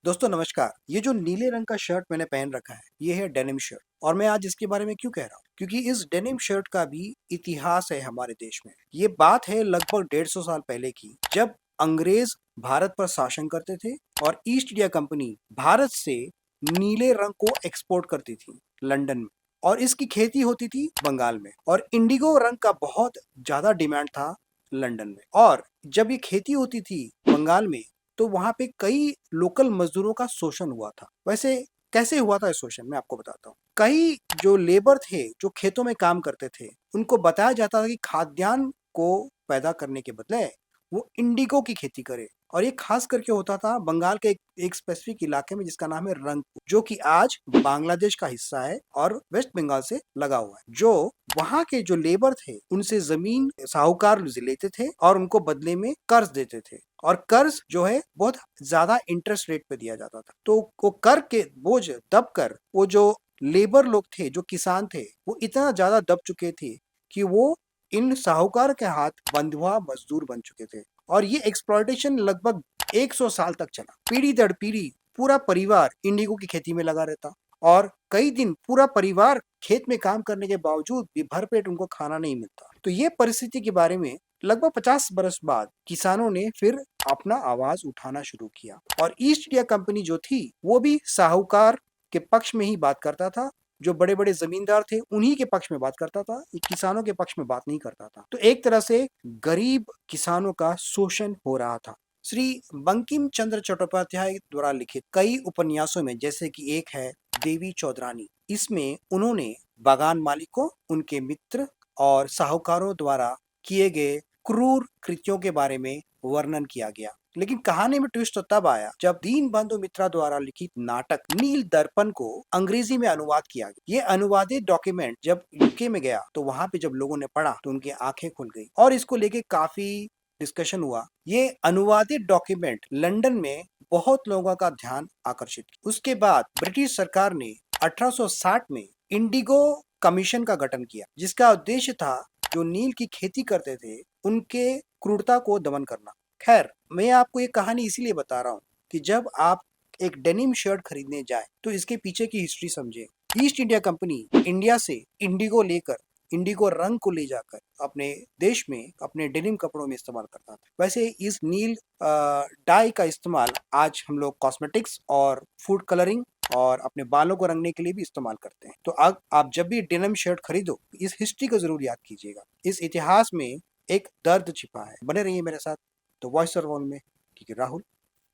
दोस्तों नमस्कार। ये जो नीले रंग का शर्ट मैंने पहन रखा है, ये है डेनिम शर्ट। और मैं आज इसके बारे में क्यों कह रहा हूँ? क्योंकि इस डेनिम शर्ट का भी इतिहास है हमारे देश में। ये बात है लगभग 150 साल पहले की, जब अंग्रेज भारत पर शासन करते थे और ईस्ट इंडिया कंपनी भारत से नीले रंग को एक्सपोर्ट करती थी लंदन में। और इसकी खेती होती थी बंगाल में, और इंडिगो रंग का बहुत ज्यादा डिमांड था लंदन में। और जब ये खेती होती थी बंगाल में, तो वहां पे कई लोकल मजदूरों का शोषण हुआ था। वैसे कैसे हुआ था ये शोषण, मैं आपको बताता हूँ। कई जो लेबर थे जो खेतों में काम करते थे, उनको बताया जाता था कि खाद्यान्न को पैदा करने के बदले वो इंडिगो की खेती करे। और ये खास करके होता था बंगाल के एक स्पेसिफिक इलाके में जिसका नाम है रंगपुर, जो कि आज बांग्लादेश का हिस्सा है और वेस्ट बंगाल से लगा हुआ है। जो वहां के जो लेबर थे उनसे जमीन साहूकार लेते थे और उनको बदले में कर्ज देते थे। और कर्ज जो है बहुत ज्यादा इंटरेस्ट रेट पे दिया जाता था। तो वो कर के बोझ दब कर वो जो लेबर लोग थे, जो किसान थे, वो इतना ज्यादा दब चुके थे कि वो इन साहूकार के हाथ बंधुआ मजदूर बन चुके थे। और ये एक्सप्लॉयटेशन लगभग 100 साल तक चला। पीढ़ी दर पीढ़ी पूरा परिवार इंडिगो की खेती में लगा रहता, और कई दिन पूरा परिवार खेत में काम करने के बावजूद भी भरपेट उनको खाना नहीं मिलता। तो ये परिस्थिति के बारे में लगभग 50 बरस बाद किसानों ने फिर अपना आवाज उठाना शुरू किया। और ईस्ट इंडिया कंपनी जो थी वो भी साहूकार के पक्ष में ही बात करता था। जो बड़े बड़े जमींदार थे उन्हीं के पक्ष में बात करता था, ये किसानों के पक्ष में बात नहीं करता था। तो एक तरह से गरीब किसानों का शोषण हो रहा था। श्री बंकिम चंद्र चट्टोपाध्याय द्वारा लिखित कई उपन्यासों में, जैसे कि एक है देवी चौधरानी, इसमें उन्होंने बागान मालिकों, उनके मित्र और साहूकारों द्वारा किए गए क्रूर कृत्यों के बारे में वर्णन किया गया। लेकिन कहानी में ट्विस्ट तो तब आया जब दीनबंधु मित्रा द्वारा लिखित नाटक नील दर्पण को अंग्रेजी में अनुवाद किया गया। ये अनुवादित डॉक्यूमेंट जब यूके में गया तो वहां पे जब लोगों ने पढ़ा तो उनकी आंखें खुल गई और इसको लेके काफी डिस्कशन हुआ। ये अनुवादित डॉक्यूमेंट लंदन में बहुत लोगों का ध्यान आकर्षित किया। उसके बाद ब्रिटिश सरकार ने 1860 में इंडिगो कमीशन का गठन किया, जिसका उद्देश्य था जो नील की खेती करते थे उनके क्रूरता को दमन करना। खैर, मैं आपको ये कहानी इसीलिए बता रहा हूँ कि जब आप एक डेनिम शर्ट खरीदने जाए तो इसके पीछे की हिस्ट्री समझे। ईस्ट इंडिया कंपनी इंडिया से इंडिगो लेकर, इंडिगो रंग को ले जाकर अपने देश में अपने डेनिम कपड़ों में इस्तेमाल करता था। वैसे इस नील डाई का इस्तेमाल आज हम लोग कॉस्मेटिक्स और फूड कलरिंग और अपने बालों को रंगने के लिए भी इस्तेमाल करते हैं। तो अब आप जब भी डेनिम शर्ट खरीदो, इस हिस्ट्री को जरूर याद कीजिएगा। इस इतिहास में एक दर्द छिपा है। बने रहिए मेरे साथ तो वॉइस ऑफ में, क्योंकि राहुल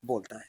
बोलता है।